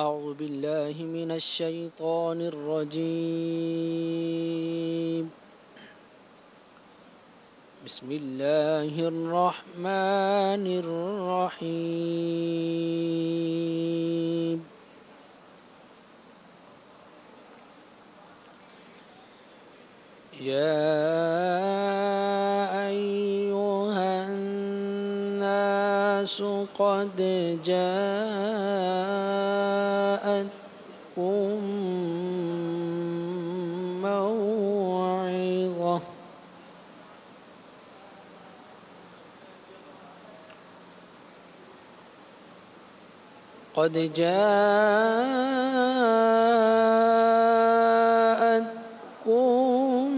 أعوذ بالله من الشيطان الرجيم. بسم الله الرحمن الرحيم. يا أيها الناس قد جاءتكم موعظة قد جاءتكم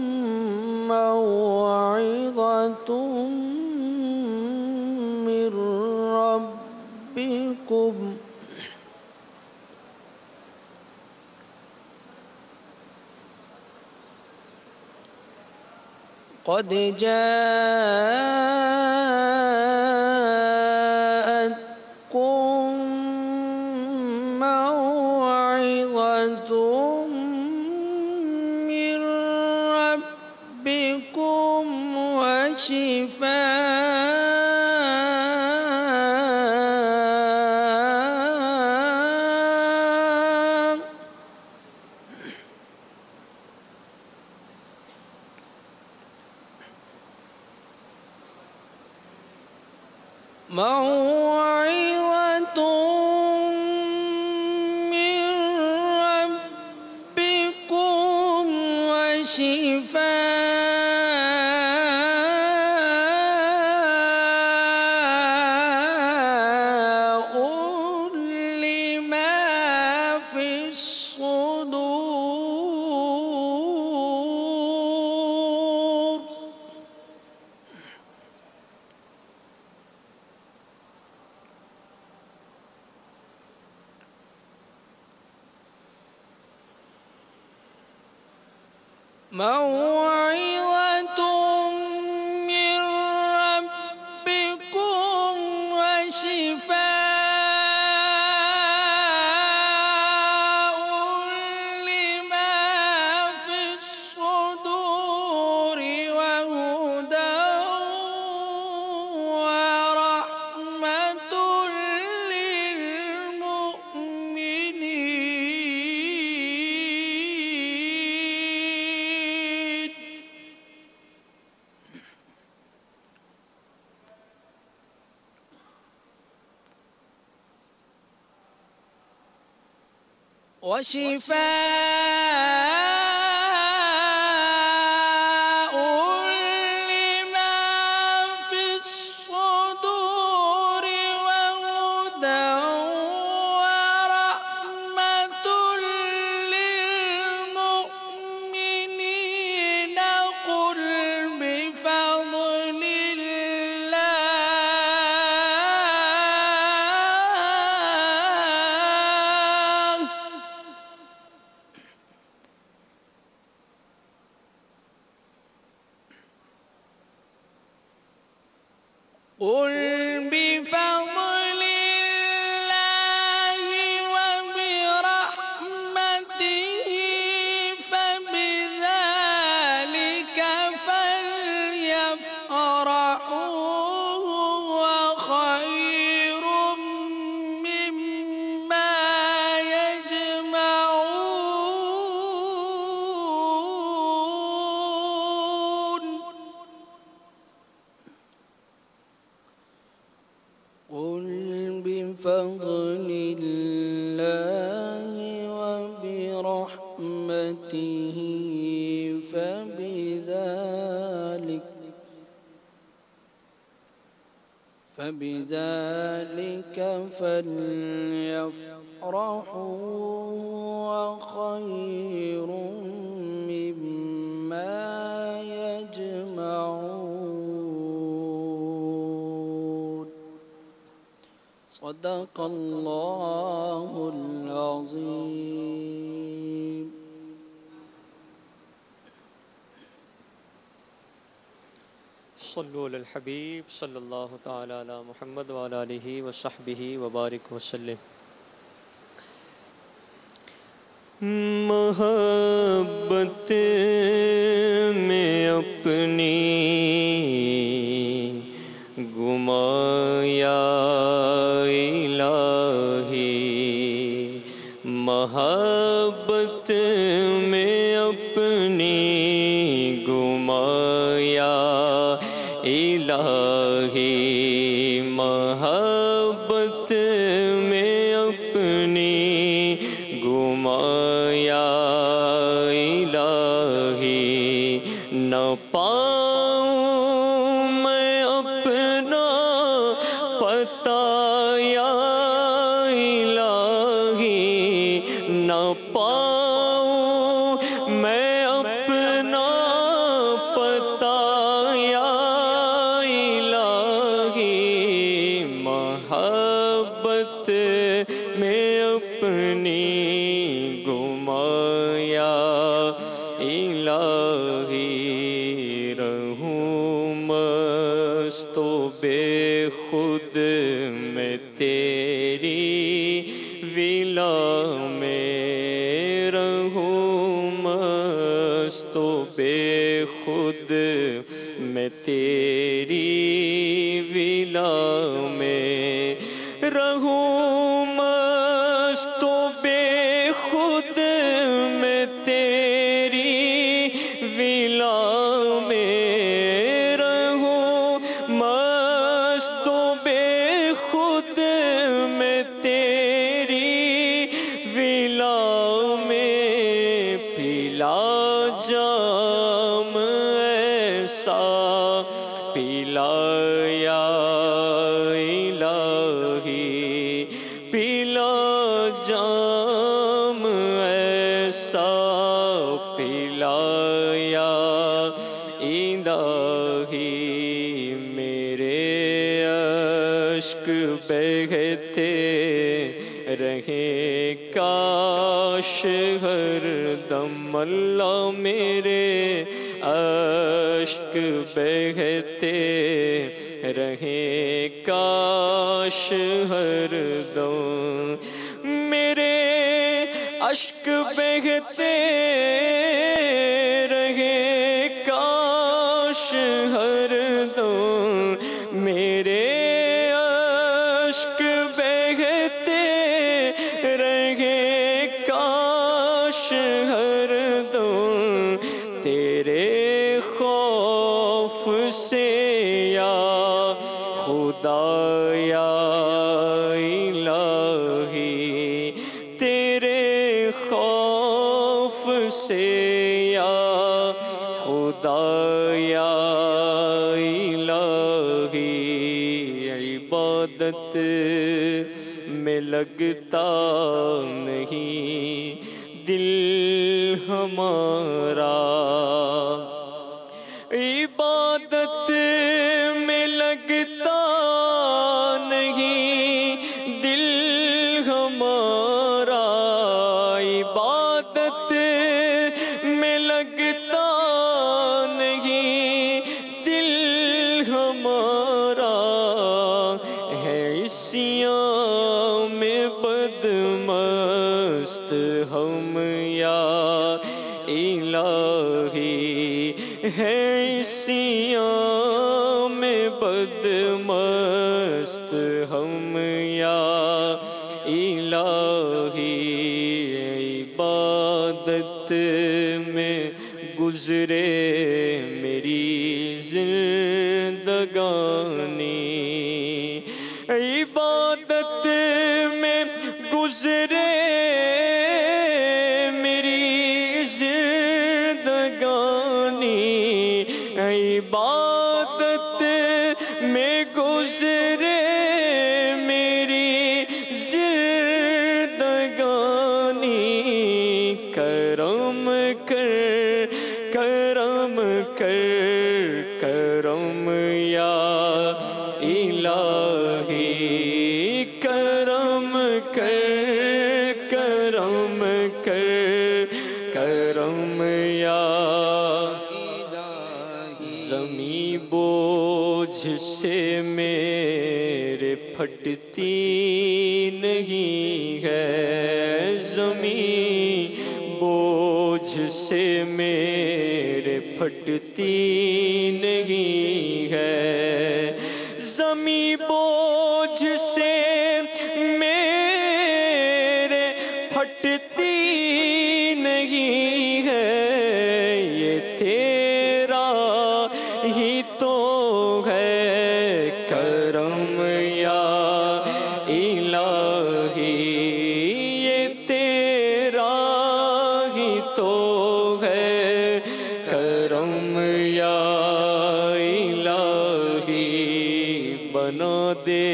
موعظة من ربكم قد جاءتكم موعظة من ربكم وشفاء موعظة من ربكم وشفاء لما في الصدور موعظة من ربكم وشفاء لما في الصدور وهدى ورحمة للمؤمنين وشفاء لما في الصدور وهدى ورحمة للمؤمنين قل بفضل الله قل بفضل الله وبرحمته فبذلك فليفرحوا هو خير مما يجمعون قل بفضل الله وبرحمته فبذلك فليفرحوا هو خير مما يجمعون صدق الله العظيم. صلو علی الحبیب صلی اللہ تعالی علی محمد وعلی آلہ وصحبہ وبارک وسلم. محبت میں اپنی گمایا الہی، محبت میں اپنی گمایا الہی، محبت میں اپنی گمایا الہی، نہ پاؤں میں اپنا پتہ یا الہی، نہ پاؤں میں اپنا پتہ یا الہی، محبت میں اپنی گمایا الہی، رہوں مست و بے خود میں تیری ولا میں، رہوں مست و بے خود میں تیری ولا میں، رہوں مست و بے خود میں تیری ولا میں، رہوں مست و بے خود میں تیری ولا میں، پلا جام ایسا پلایا الہی، پلا جام ایسا پلایا الہی، میرے اشک بہتے رہے کاش ہر دم، اللہ میرے اشک بہتے رہے کاش ہر دم، میرے اشک بہتے رہے کاش ہر دم، میرے اشک بہتے رہے کاش ہر دم، تیرے خوف سے یا خدا یا الہی، تیرے خوف سے یا خدا یا الہی، عبادت میں لگتا نہیں دل ہمارا، عبادت میں لگتا نہیں دل ہمارا، عبادت میں لگتا نہیں دل ہمارا، ہے عصیاں میں بدمست ہم یا الہی، ہے عصیاں میں بدمست ہم یا الہی، عبادت میں گزرے میری زندگانی، عبادت میں گزرے میری زندگانی، عبادت میں گزرے میری زندگانی، کرم کر کرم کر کرم یا الہی، کرم کر کرم کر کرم یا زمیں بوجھ سے میرے پھٹتی نہیں ہے، زمیں بوجھ سے میرے پھٹتی نہیں ہے، زمیں بوجھ سے میرے پھٹتی نہیں ہے، یہ تیرا ہی تو ہے کرم یا الہی، یہ تیرا ہی تو ہے کرم یا الہی، بنا دے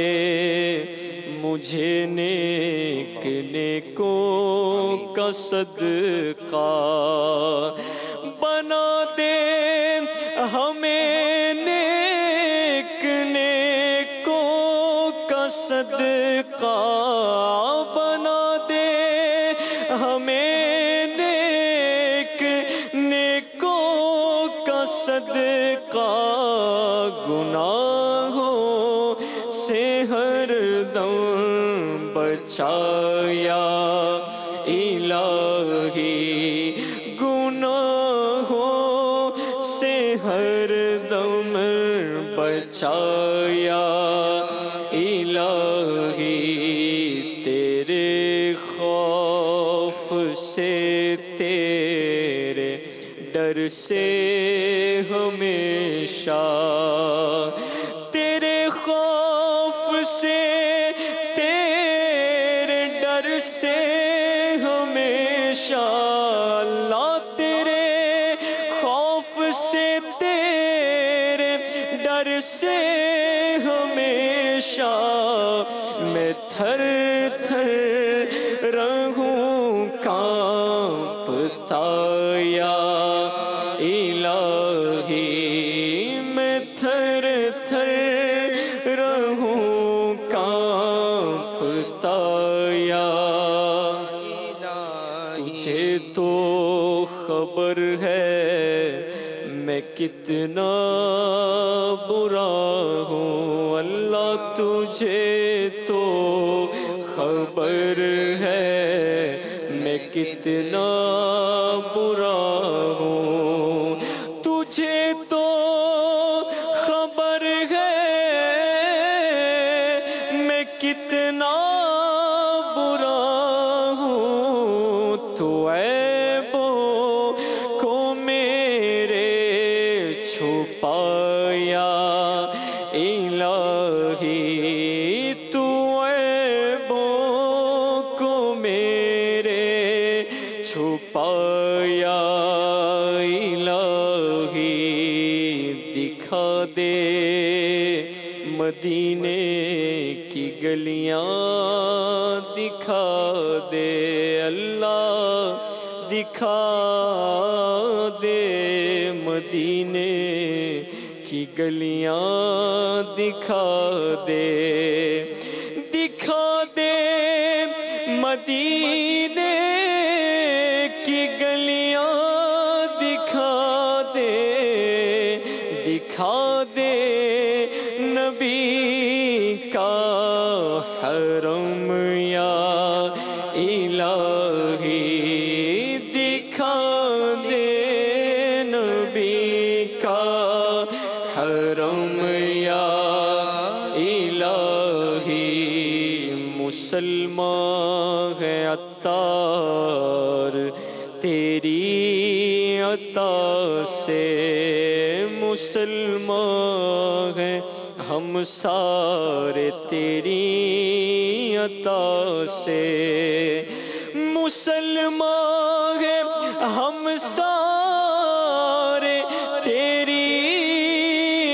مجھے نیک نیکوں کا صدقہ، بنا دے ہمیں نیک نیکوں کا صدقہ، بنا دے ہمیں نیک نیکوں کا صدقہ، گناہوں سے ہر دم بچایا الہی، گناہوں سے ہر دم بچایا الہی، تیرے خوف سے تیرے ڈر سے ہمیشہ، تیرے خوف سے تیرے ڈر سے ہمیشہ، اللہ تیرے خوف سے تیرے ڈر سے ہمیشہ، میں تھر تھر رہوں کانپتا یا الہی، میں تھر تھر رہوں کانپتا یا الہی، تجھے تو خبر ہے میں کتنا برا ہوں، اللہ تجھے تو خبر ہے میں کتنا برا ہوں، تجھے تو خبر ہے میں کتنا برا ہوں، تو عیبوں کو میرے چھپایا الہی، تو عیبوں کو میرے چھپایا الہی، دکھا دے مدینے کی گلیاں، دکھا دے اللہ، دکھا دے مدینے کی گلیاں، دکھا دے، دکھا دے مدینے کی گلیاں، دکھا دے، دکھا دے نبی کا حرم یا الہی، دکھا دے نبی کا حرم یا الہی، مسلمان ہے عطار تیری عطا سے، مسلمان ہیں ہم سارے تیری عطا سے، مسلمان ہیں ہم سارے تیری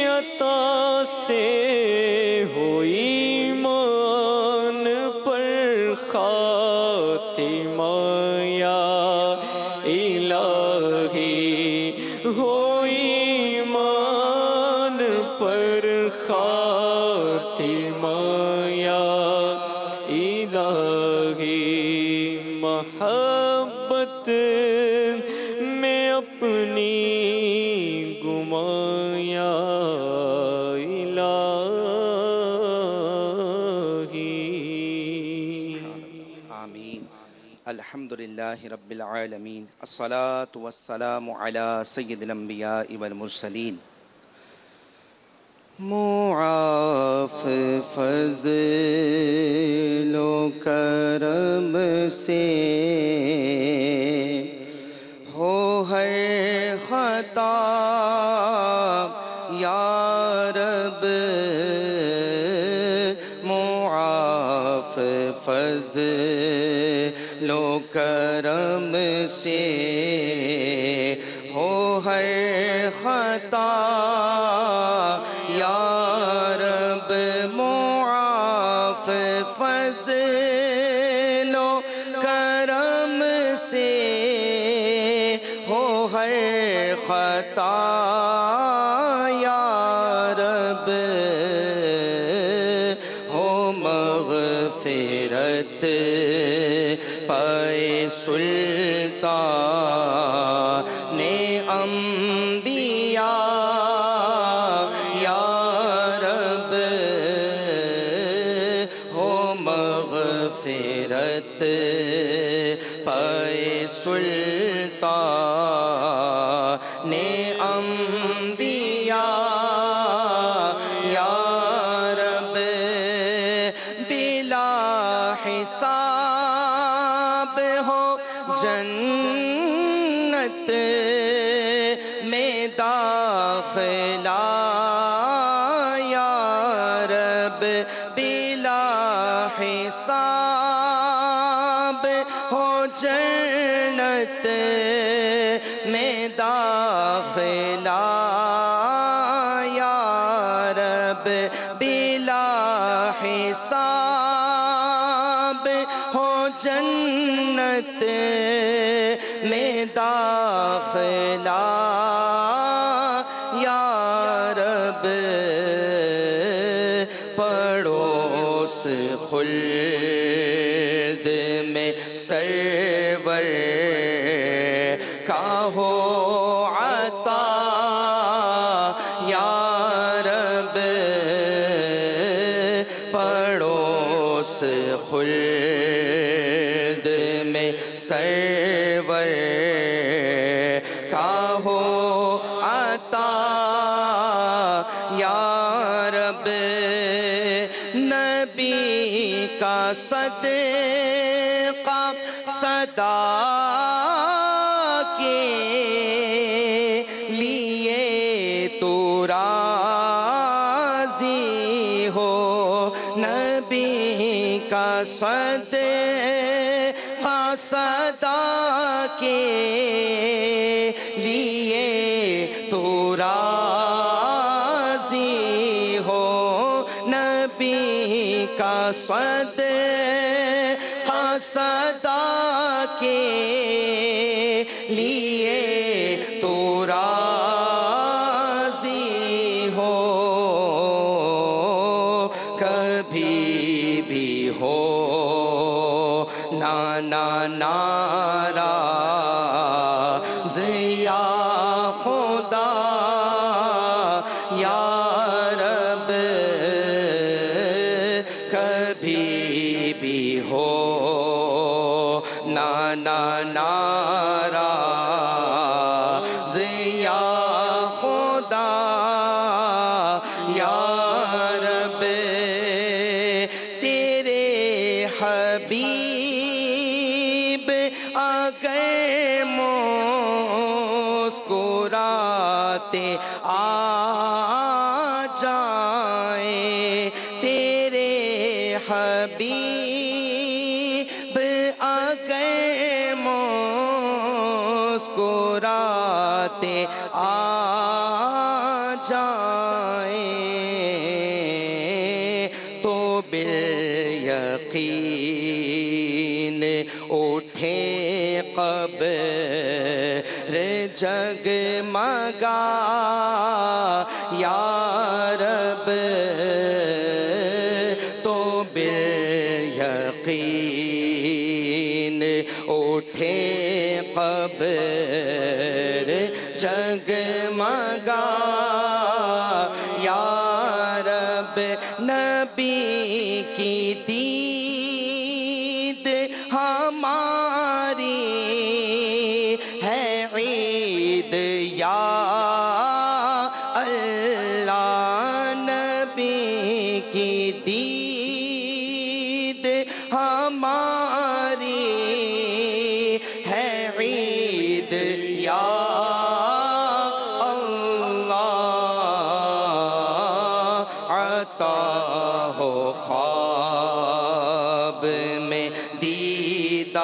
عطا سے، ہو ایمان پر خاتمہ یا الہی، ہو ایمان پر خاتمہ یا الہی، محبت میں اپنی گمایا الحمد لله رب العالمين الصلاة والسلام على سيد الأنبياء والمرسلين معاف فضل و کرم سے ہو ہر خطا یا رب معاف فضل و کرم سے ہو ہر خطا یا رب معاف فضل و کرم سے ہو ہر خطا یا رب ہو مغفرت پائے سلطان انبیاء یا رب ہو مغفرت پائے سلطان انبیاء یا رب بلا حساب ہو جنت میں داخلہ یا رب بلا حساب ہو جنت میں داخلہ یا رب بلا حساب ہو جنت میں داخلہ یا رب پڑوس خلد میں سرور کا ہو عطا یا رب پڑوس خلد میں سرور کا ہو عطا یا رب نبی کا صدقہ صدا کے لیے تو راضی ہو نبی کا صدقہ صدا کے لیے تو راضی ہو نبی کا صدقہ صدا کے لیے تو راضی ہو کبھی بھی ہو نانا ناراض یا خدا یا رب کبھی بھی ہو نانا ناراض یا خدا یا رب تیرے حبیب اگر مسکراتے آ جائیں تیرے حبیب اگر مسکراتے آ جائیں تو بالیقین اٹھے قبر جگمگا یا رب تو بالیقین اٹھے قبر جگمگا یا رب نبی کی دید ہمارے عطا ہو خواب میں دیدار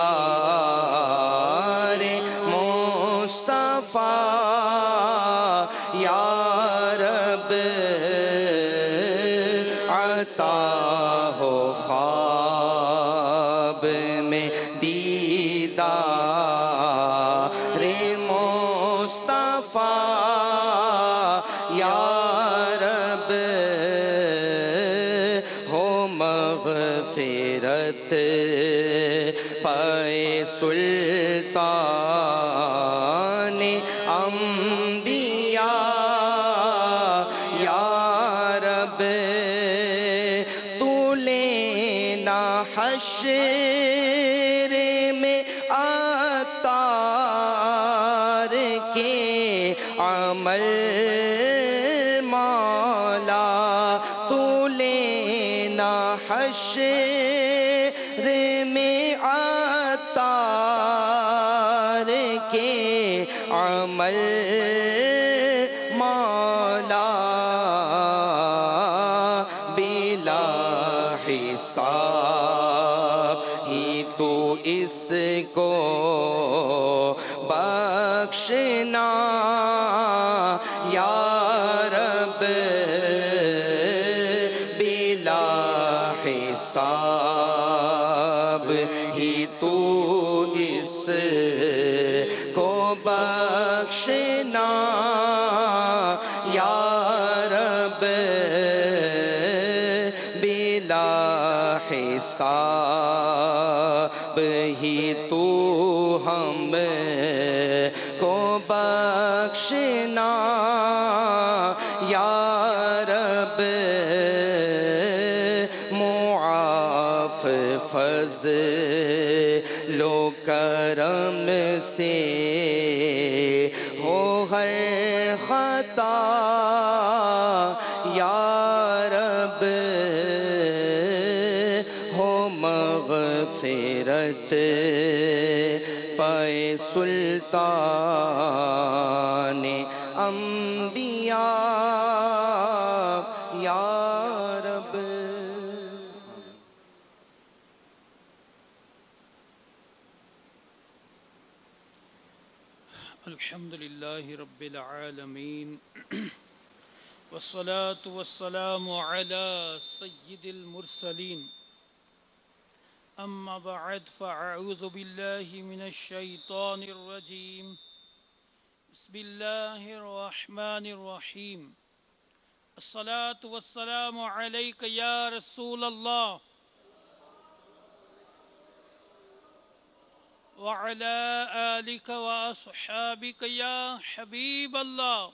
مصطفیٰ یا رب عطا ہو خواب میں دیدار مصطفیٰ یا رب ہو مغفرت پائے سلطان انبیاء یا رب تو لینا حشر میں عطار کے عمل مولا تو لینا حشر میں عطار کے عمل مولا بلا حساب ہی تو اس کو بخشنا یا رب بلا حساب ہی تو اس کو بخشنا یا رب بلا حساب ہی تو ہم کو بخشنا یا رب معاف فضل و کرم سے ہو ہر خطا یا رب ہو مغفرت پائے سلطان انبیاء یا رب الحمد لله رب العالمين والصلاة والسلام على سيد المرسلين أما بعد فأعوذ بالله من الشيطان الرجيم بسم الله الرحمن الرحيم الصلاة والسلام عليك يا رسول الله وعلى آلك وأصحابك يا حبيب الله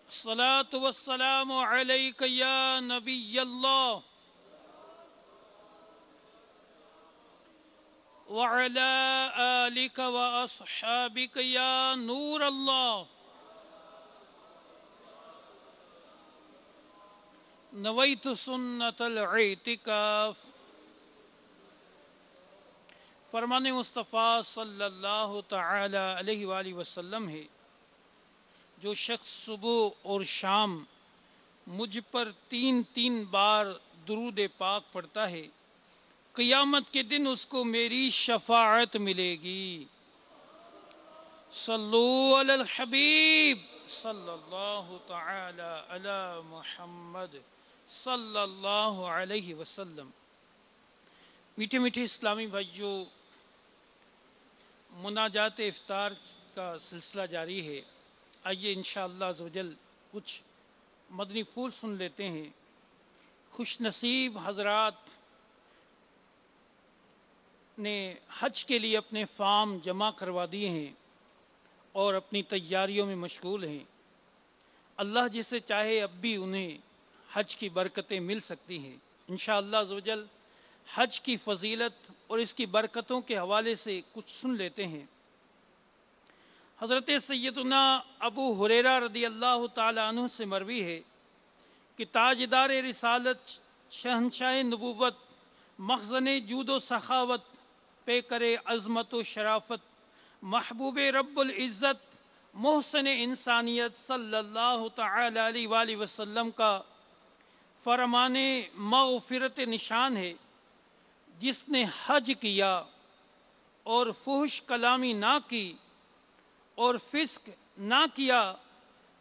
الصلاة والسلام عليك يا نبي الله وعلى آلك وأصحابك يا نور الله نويت سنة الاعتكاف فرمان مصطفیٰ صلی اللہ تعالی علیہ وآلہ وسلم ہے جو شخص صبح اور شام مجھ پر 3 بار درود پاک پڑھتا ہے قیامت کے دن اس کو میری شفاعت ملے گی صلو علی الحبیب صلی اللہ تعالی علی محمد صلی اللہ علیہ وسلم میٹھے میٹھے اسلامی بھائیوں مناجات افطار کا سلسلہ جاری ہے آئیے انشاءاللہ عزوجل کچھ مدنی پھول سن لیتے ہیں خوش نصیب حضرات نے حج کے لیے اپنے فارم جمع کروا دیے ہیں اور اپنی تیاریوں میں مشغول ہیں اللہ جسے چاہے اب بھی انہیں حج کی برکتیں مل سکتی ہیں انشاءاللہ عزوجل حج کی فضیلت اور اس کی برکتوں کے حوالے سے کچھ سن لیتے ہیں حضرت سیدنا ابو ہریرہ رضی اللہ تعالی عنہ سے مروی ہے کہ تاجدار رسالت شہنشاہ نبوت مخزن جود و سخاوت پیکر عظمت و شرافت محبوب رب العزت محسن انسانیت صلی اللہ تعالی علیہ وآلہ وسلم کا فرمان مغفرت نشان ہے. جس نے حج کیا اور فحش کلامی نہ کی اور فسق نہ کیا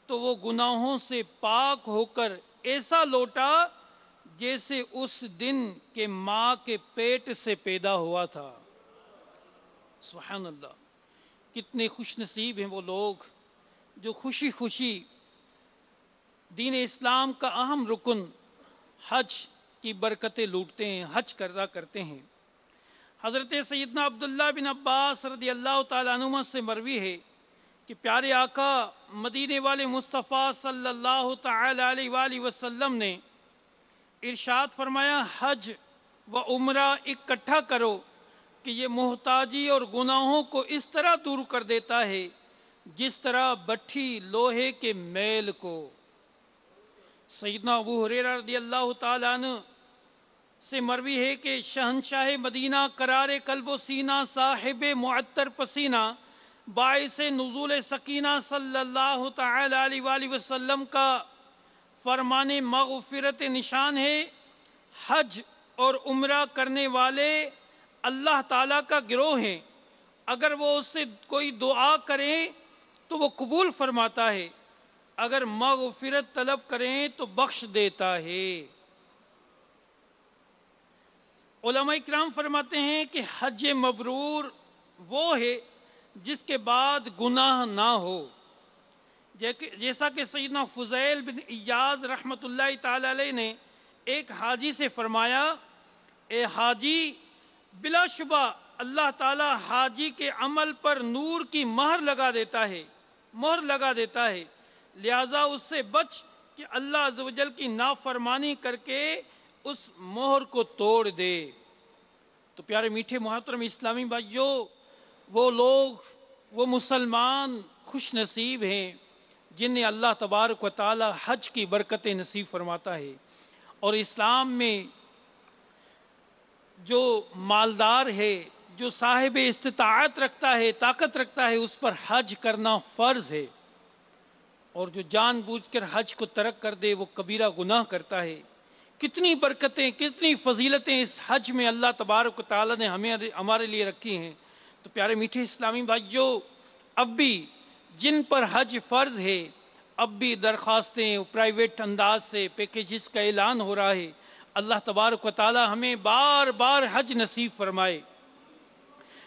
تو وہ گناہوں سے پاک ہو کر ایسا لوٹا جیسے اس دن کے ماں کے پیٹ سے پیدا ہوا تھا. سبحان اللہ. کتنے خوش نصیب ہیں وہ لوگ جو خوشی خوشی دین اسلام کا اہم رکن حج کی برکتیں لوٹتے ہیں، حج کرتے ہیں. حضرت سیدنا عبداللہ بن عباس رضی اللہ تعالیٰ عنہما سے مروی ہے کہ پیارے آقا مدینے والے مصطفیٰ صلی اللہ تعالی علیہ وآلہ وسلم نے ارشاد فرمایا حج و عمرہ اکٹھا کرو کہ یہ محتاجی اور گناہوں کو اس طرح دور کر دیتا ہے جس طرح بٹھی لوہے کے میل کو. سیدنا ابو ہریرہ رضی اللہ تعالیٰ عنہ سے مروی ہے کہ شہنشاہ مدینہ قرار قلب و سینہ صاحب معطر پسینہ باعث نزول سکینہ صلی اللہ تعالی علیہ وآلہ وسلم کا فرمان مغفرت نشان ہے. حج اور عمرہ کرنے والے اللہ تعالیٰ کا گروہ ہیں. اگر وہ اس سے کوئی دعا کریں تو وہ قبول فرماتا ہے، اگر مغفرت طلب کریں تو بخش دیتا ہے. علماء کرام فرماتے ہیں کہ حج مبرور وہ ہے جس کے بعد گناہ نہ ہو. جیسا کہ سیدنا فضیل بن ایاز رحمت اللہ تعالی علیہ نے ایک حاجی سے فرمایا، اے حاجی، بلا شبہ اللہ تعالی حاجی کے عمل پر نور کی مہر لگا دیتا ہے، لہذا اس سے بچ کہ اللہ عز و جل کی نافرمانی کر کے اس مہر کو توڑ دے. تو پیارے میٹھے محترم اسلامی بھائیوں، وہ لوگ، وہ مسلمان خوش نصیب ہیں جنہیں اللہ تبارک و تعالی حج کی برکتیں نصیب فرماتا ہے. اور اسلام میں جو مالدار ہے، جو صاحب استطاعت رکھتا ہے، طاقت رکھتا ہے، اس پر حج کرنا فرض ہے. اور جو جان بوجھ کر حج کو ترک کر دے وہ کبیرہ گناہ کرتا ہے. کتنی برکتیں، کتنی فضیلتیں اس حج میں اللہ تبارک و تعالی نے ہمارے لیے رکھی ہیں. تو پیارے میٹھے اسلامی بھائیوں، اب بھی جن پر حج فرض ہے، اب بھی درخواستیں پرائیویٹ انداز سے پیکیجز کا اعلان ہو رہا ہے. اللہ تبارک و تعالی ہمیں بار بار حج نصیب فرمائے.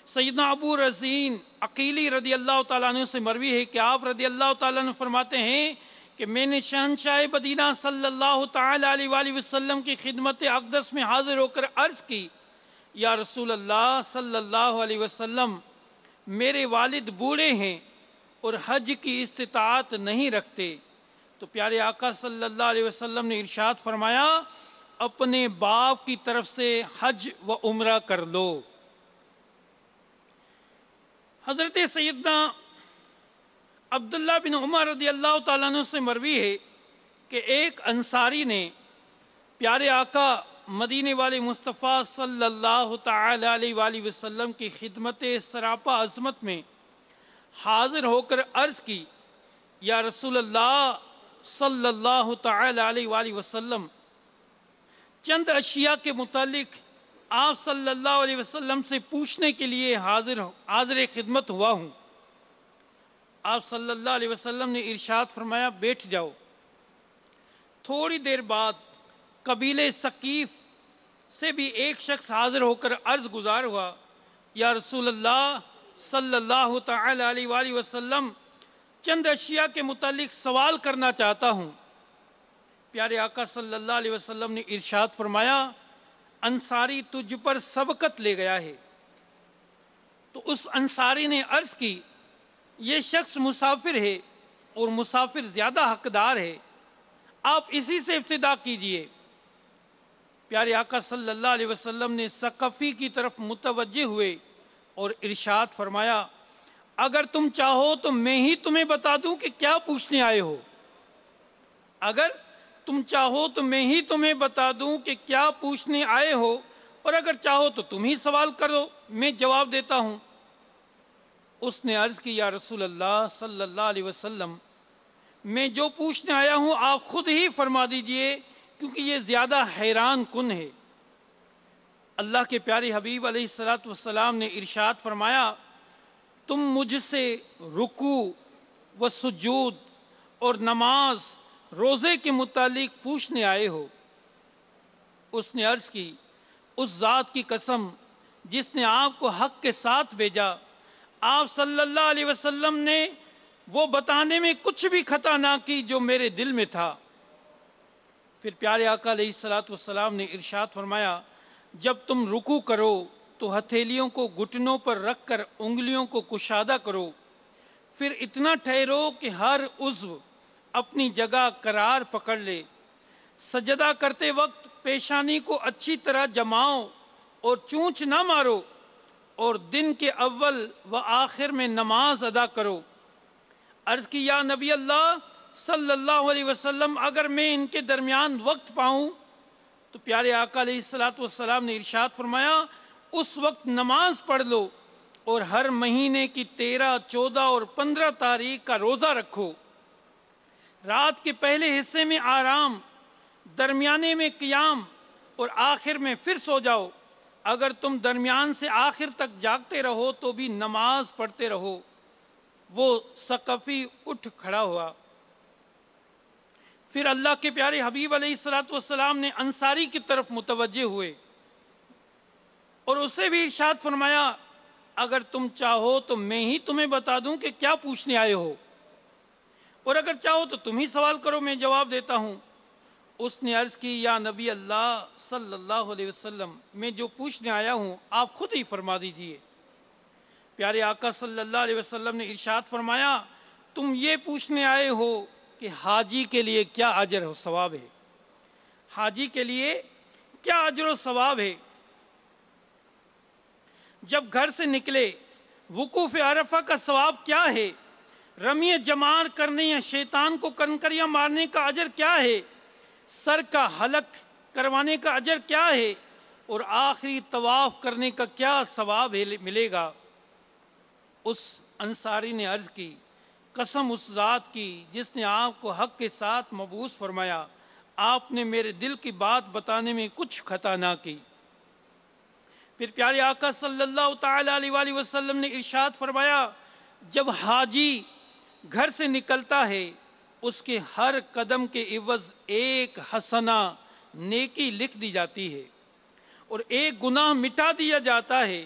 سیدنا ابو رزین عقیلی رضی اللہ تعالیٰ عنہ سے مروی ہے کہ آپ رضی اللہ تعالیٰ عنہ فرماتے ہیں کہ میں نے شہنشاہ مدینہ صلی اللہ تعالی علیہ وآلہ وسلم کی خدمت اقدس میں حاضر ہو کر عرض کی، یا رسول اللہ صلی اللہ علیہ وسلم، میرے والد بوڑھے ہیں اور حج کی استطاعت نہیں رکھتے. تو پیارے آقا صلی اللہ علیہ وسلم نے ارشاد فرمایا، اپنے باپ کی طرف سے حج و عمرہ کر لو. حضرت سیدنا عبداللہ بن عمر رضی اللہ تعالیٰ عنہ سے مروی ہے کہ ایک انصاری نے پیارے آقا مدینے والے مصطفیٰ صلی اللہ تعالی علیہ وآلہ وسلم کی خدمت سراپا عظمت میں حاضر ہو کر عرض کی، یا رسول اللہ صلی اللہ تعالی علیہ وآلہ وسلم، چند اشیاء کے متعلق آپ صلی اللہ علیہ وسلم سے پوچھنے کے لیے حاضر خدمت ہوا ہوں. آپ صلی اللہ علیہ وسلم نے ارشاد فرمایا، بیٹھ جاؤ. تھوڑی دیر بعد قبیلے ثقیف سے بھی ایک شخص حاضر ہو کر عرض گزار ہوا، یا رسول اللہ صلی اللہ تعالی علیہ وآلہ وسلم، چند اشیاء کے متعلق سوال کرنا چاہتا ہوں. پیارے آقا صلی اللہ علیہ وسلم نے ارشاد فرمایا، انصاری تجھ پر سبقت لے گیا ہے. تو اس انصاری نے عرض کی، یہ شخص مسافر ہے اور مسافر زیادہ حقدار ہے، آپ اسی سے ابتدا کیجئے. پیارے آقا صلی اللہ علیہ وسلم نے ثقفی کی طرف متوجہ ہوئے اور ارشاد فرمایا، اگر تم چاہو تو میں ہی تمہیں بتا دوں کہ کیا پوچھنے آئے ہو. اگر تم چاہو تو میں ہی تمہیں بتا دوں کہ کیا پوچھنے آئے ہو، اور اگر چاہو تو تم ہی سوال کرو، میں جواب دیتا ہوں. اس نے عرض کی یا رسول اللہ صلی اللہ علیہ وسلم میں جو پوچھنے آیا ہوں آپ خود ہی فرما دیجئے کیونکہ یہ زیادہ حیران کن ہے۔ اللہ کے پیارے حبیب علیہ الصلوۃ والسلام نے ارشاد فرمایا تم مجھ سے رکوع و سجود اور نماز روزے کے متعلق پوچھنے آئے ہو۔ اس نے عرض کی اس ذات کی قسم جس نے آپ کو حق کے ساتھ بھیجا، آپ صلی اللہ علیہ وسلم نے وہ بتانے میں کچھ بھی خطا نہ کی جو میرے دل میں تھا۔ پھر پیارے آقا علیہ الصلوۃ والسلام نے ارشاد فرمایا جب تم رکوع کرو تو ہتھیلیوں کو گھٹنوں پر رکھ کر انگلیوں کو کشادہ کرو، پھر اتنا ٹھہرو کہ ہر عضو اپنی جگہ قرار پکڑ لے۔ سجدہ کرتے وقت پیشانی کو اچھی طرح جماؤ اور چونچ نہ مارو، اور دن کے اول و آخر میں نماز ادا کرو۔ عرض کی یا نبی اللہ صلی اللہ علیہ وسلم اگر میں ان کے درمیان وقت پاؤں تو پیارے آقا علیہ الصلوۃ والسلام نے ارشاد فرمایا اس وقت نماز پڑھ لو اور ہر مہینے کی 13، 14 اور 15 تاریخ کا روزہ رکھو۔ رات کے پہلے حصے میں آرام، درمیانے میں قیام اور آخر میں پھر سو جاؤ۔ اگر تم درمیان سے آخر تک جاگتے رہو تو بھی نماز پڑھتے رہو۔ وہ ثقفی اٹھ کھڑا ہوا۔ پھر اللہ کے پیارے حبیب علیہ الصلوۃ والسلام نے انصاری کی طرف متوجہ ہوئے اور اسے بھی ارشاد فرمایا اگر تم چاہو تو میں ہی تمہیں بتا دوں کہ کیا پوچھنے آئے ہو، اور اگر چاہو تو تم ہی سوال کرو میں جواب دیتا ہوں۔ اس نے عرض کی یا نبی اللہ صلی اللہ علیہ وسلم میں جو پوچھنے آیا ہوں آپ خود ہی فرما دیجئے۔ پیارے آقا صلی اللہ علیہ وسلم نے ارشاد فرمایا تم یہ پوچھنے آئے ہو کہ حاجی کے لیے کیا اجر و ثواب ہے۔ حاجی کے لیے کیا اجر و ثواب ہے؟ جب گھر سے نکلے وقوف عرفہ کا ثواب کیا ہے؟ رمی جمار کرنے یا شیطان کو کنکریاں مارنے کا اجر کیا ہے؟ سر کا حلق کروانے کا اجر کیا ہے؟ اور آخری طواف کرنے کا کیا ثواب ملے گا؟ اس انصاری نے عرض کی قسم اس ذات کی جس نے آپ کو حق کے ساتھ مبعوث فرمایا آپ نے میرے دل کی بات بتانے میں کچھ خطا نہ کی۔ پھر پیارے آقا صلی اللہ تعالی علیہ وآلہ وسلم نے ارشاد فرمایا جب حاجی گھر سے نکلتا ہے اس کے ہر قدم کے عوض ایک حسنہ نیکی لکھ دی جاتی ہے اور ایک گناہ مٹا دیا جاتا ہے۔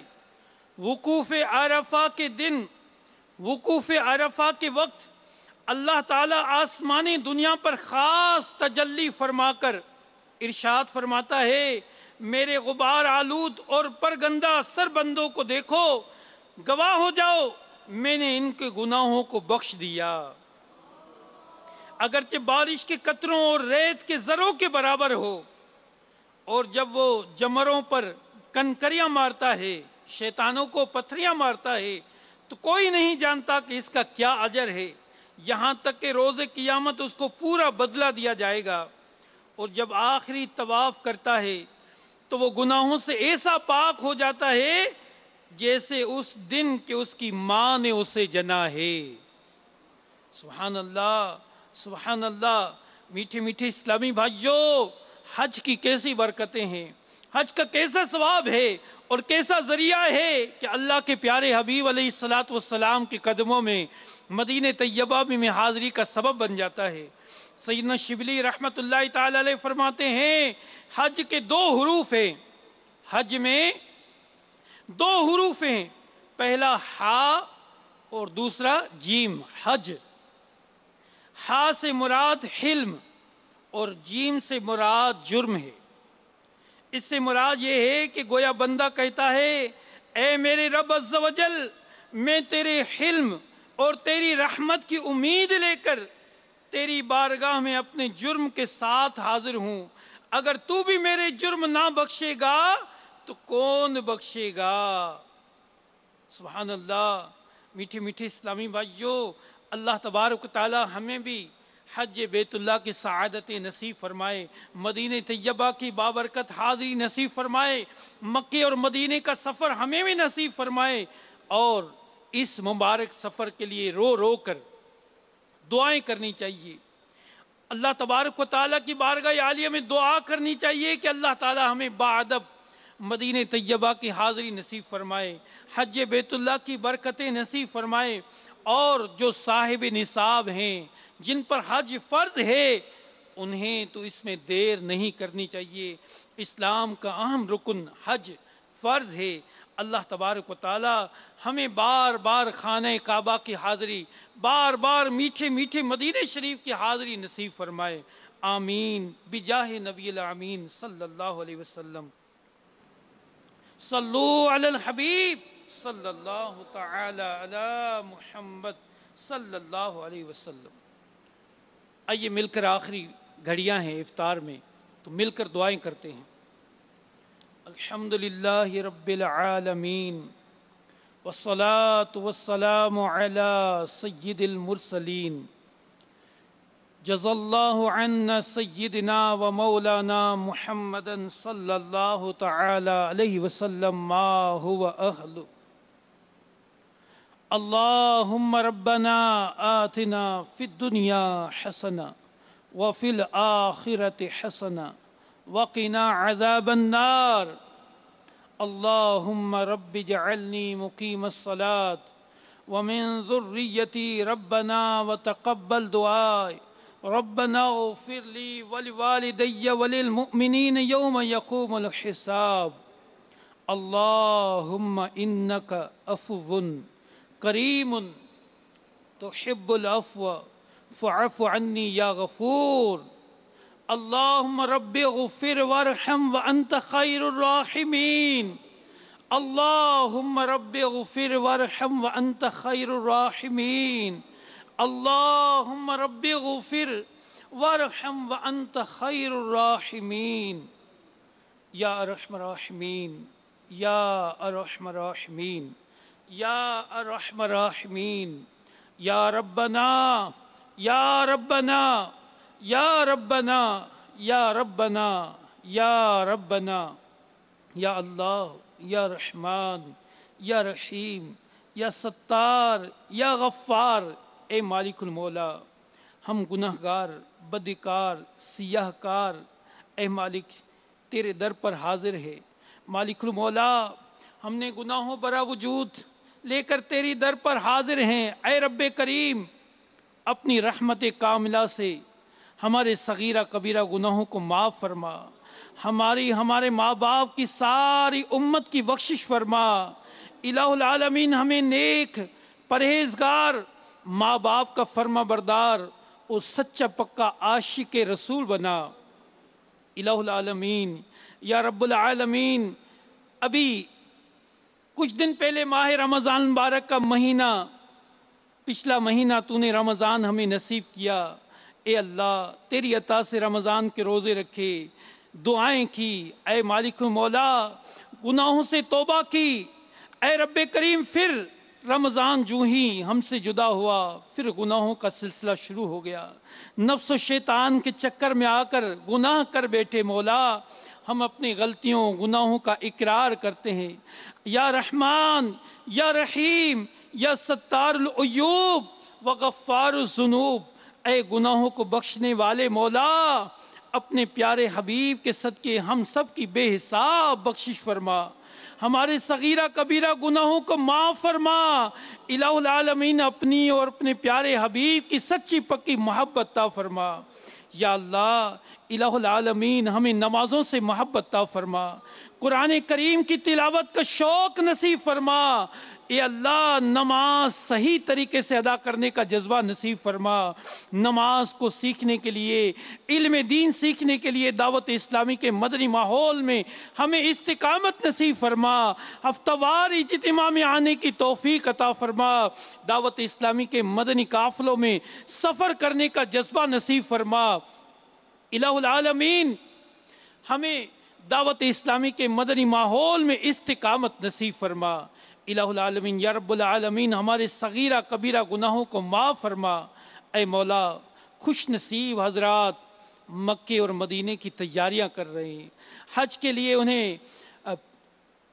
وقوف عرفہ کے دن، وقوف عرفہ کے وقت اللہ تعالیٰ آسمانی دنیا پر خاص تجلی فرما کر ارشاد فرماتا ہے میرے غبار آلود اور پرگندہ سر بندوں کو دیکھو، گواہ ہو جاؤ میں نے ان کے گناہوں کو بخش دیا۔ اگرچہ بارش کے قطروں اور ریت کے ذروں کے برابر ہو، اور جب وہ جمروں پر کنکریاں مارتا ہے، شیطانوں کو پتھریاں مارتا ہے تو کوئی نہیں جانتا کہ اس کا کیا اجر ہے، یہاں تک کہ روز قیامت اس کو پورا بدلہ دیا جائے گا۔ اور جب آخری طواف کرتا ہے تو وہ گناہوں سے ایسا پاک ہو جاتا ہے جیسے اس دن کہ اس کی ماں نے اسے جنا ہے۔ سبحان اللہ، سبحان اللہ۔ میٹھے میٹھے اسلامی بھائیوں، حج کی کیسی برکتیں ہیں، حج کا کیسا ثواب ہے اور کیسا ذریعہ ہے کہ اللہ کے پیارے حبیب علیہ الصلوۃ والسلام کے قدموں میں مدینہ طیبہ میں حاضری کا سبب بن جاتا ہے۔ سیدنا شبلی رحمت اللہ تعالی علیہ فرماتے ہیں حج کے 2 حروف ہیں، حج میں 2 حروف ہیں، پہلا ہا اور دوسرا جیم۔ حج، ہا سے مراد حلم اور جیم سے مراد جرم ہے۔ اس سے مراد یہ ہے کہ گویا بندہ کہتا ہے اے میرے رب عز و جل میں تیرے حلم اور تیری رحمت کی امید لے کر تیری بارگاہ میں اپنے جرم کے ساتھ حاضر ہوں، اگر تو بھی میرے جرم نہ بخشے گا تو کون بخشے گا؟ سبحان اللہ۔ میٹھے میٹھے اسلامی بھائیوں، اللہ تبارک و تعالی ہمیں بھی حج بیت اللہ کی سعادت نصیب فرمائے، مدینہ طیبہ کی بابرکت حاضری نصیب فرمائے، مکے اور مدینے کا سفر ہمیں بھی نصیب فرمائے، اور اس مبارک سفر کے لیے رو رو کر دعائیں کرنی چاہیے. اللہ تبارک و تعالیٰ کی بارگاہ عالیہ میں دعا کرنی چاہیے کہ اللہ تعالیٰ ہمیں باادب مدینہ طیبہ کی حاضری نصیب فرمائے، حج بیت اللہ کی برکتیں نصیب فرمائے، اور جو صاحب نصاب ہیں جن پر حج فرض ہے انہیں تو اس میں دیر نہیں کرنی چاہیے. اسلام کا اہم رکن حج فرض ہے. اللہ تبارک و تعالی ہمیں بار بار خانہ کعبہ کی حاضری، بار بار میٹھے میٹھے مدینہ شریف کی حاضری نصیب فرمائے. آمین بجاہ نبی الامین صلی اللہ علیہ وسلم. صلو علی الحبیب صلی اللہ تعالی علی محمد صلی اللہ علیہ وسلم. آئیے مل کر، آخری گھڑیاں ہیں افطار میں، تو مل کر دعائیں کرتے ہیں. الحمدللہ رب العالمین والصلاة والسلام علی سید المرسلین. جزا اللہ عنا سیدنا و مولانا محمد صلی اللہ تعالی علیہ وسلم ما هو اہل. اللہم ربنا آتنا فی الدنیا حسنہ وفی الآخرۃ حسنہ وقنا عذاب النار. اللہم رب اجعلنی مقیم الصلاة ومن ذریتی ربنا وتقبل دعائی. ربنا اغفر لی ولوالدی وللمؤمنین یوم یقوم الحساب. اللہم انک عفو کریم تحب العفو فاعف عنی یا غفور. اللہم رب اغفر وارحم وانت خیر الراحمین. اللہم رب اغفر وارحم وانت خیر الراحمین. اللہم رب اغفر وارحم وانت خیر الراحمین. یا ارحم الراحمین یا ارحم الراحمین یا ارحم الراحمین. یا ربنا یا ربنا یا ربنا یا ربنا یا ربنا. یا اللہ یا رحمان یا رحیم یا ستار یا غفار. اے مالک المولا، ہم گناہگار، بدکار، سیاہ کار، اے مالک تیرے در پر حاضر ہے. مالک المولا، ہم نے گناہوں برا وجود لے کر تیری در پر حاضر ہیں. اے رب کریم، اپنی رحمت کاملہ سے ہمارے صغیرہ کبیرہ گناہوں کو معاف فرما. ہمارے ماں باپ کی ساری امت کی بخشش فرما. الہ العالمین، ہمیں نیک، پرہیزگار، ماں باپ کا فرما بردار اور سچا پکا عاشق رسول بنا. الہ العالمین، یا رب العالمین، ابھی کچھ دن پہلے ماہ رمضان مبارک کا مہینہ، پچھلا مہینہ تو نے رمضان ہمیں نصیب کیا. اے اللہ، تیری عطا سے رمضان کے روزے رکھے، دعائیں کی. اے مالک مولا، گناہوں سے توبہ کی. اے رب کریم، پھر رمضان جو ہی ہم سے جدا ہوا، پھر گناہوں کا سلسلہ شروع ہو گیا. نفس و شیطان کے چکر میں آ کر گناہ کر بیٹھے. مولا، ہم اپنی غلطیوں گناہوں کا اقرار کرتے ہیں. یا رحمان یا رحیم یا ستار العیوب و غفار الذنوب، اے گناہوں کو بخشنے والے مولا، اپنے پیارے حبیب کے صدقے ہم سب کی بے حساب بخشش فرما. ہمارے صغیرہ کبیرہ گناہوں کو معاف فرما. الہ العالمین، اپنی اور اپنے پیارے حبیب کی سچی پکی محبت عطا فرما. یا اللہ، الہ العالمین، ہمیں نمازوں سے محبت عطا فرما. قرآن کریم کی تلاوت کا شوق نصیب فرما. اے اللہ، نماز صحیح طریقے سے ادا کرنے کا جذبہ نصیب فرما. نماز کو سیکھنے کے لیے، علم دین سیکھنے کے لیے دعوت اسلامی کے مدنی ماحول میں ہمیں استقامت نصیب فرما. ہفتہ وار اجتماع میں آنے کی توفیق عطا فرما. دعوت اسلامی کے مدنی قافلوں میں سفر کرنے کا جذبہ نصیب فرما. الہ العالمین، ہمیں دعوت اسلامی کے مدنی ماحول میں استقامت نصیب فرما. الہ العالمین، یا رب العالمین، ہمارے صغیرہ کبیرہ گناہوں کو معاف فرما. اے مولا، خوش نصیب حضرات مکے اور مدینے کی تیاریاں کر رہے ہیں. حج کے لیے انہیں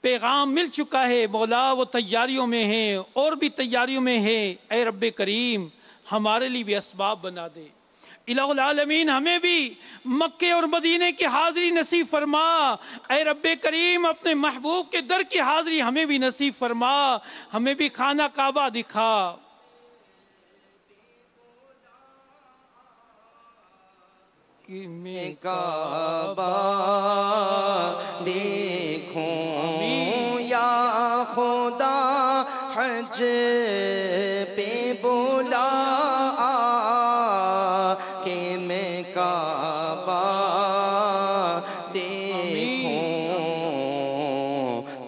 پیغام مل چکا ہے مولا، وہ تیاریوں میں ہے اور بھی تیاریوں میں ہے، اے رب کریم ہمارے لیے بھی اسباب بنا دے۔ الہ العالمین ہمیں بھی مکے اور مدینے کی حاضری نصیب فرما، اے رب کریم اپنے محبوب کے در کی حاضری ہمیں بھی نصیب فرما، ہمیں بھی خانہ کعبہ دکھا۔ کہ میں کعبہ دیکھوں یا خدا، حج پہ بلا کہ میں کعبہ دیکھوں،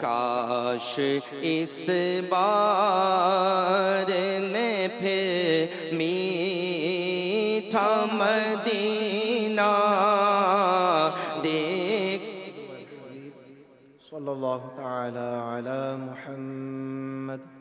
کاش اس بار میں پھر میٹھا مدینہ دیکھ۔ صلی اللہ تعالی علی محمد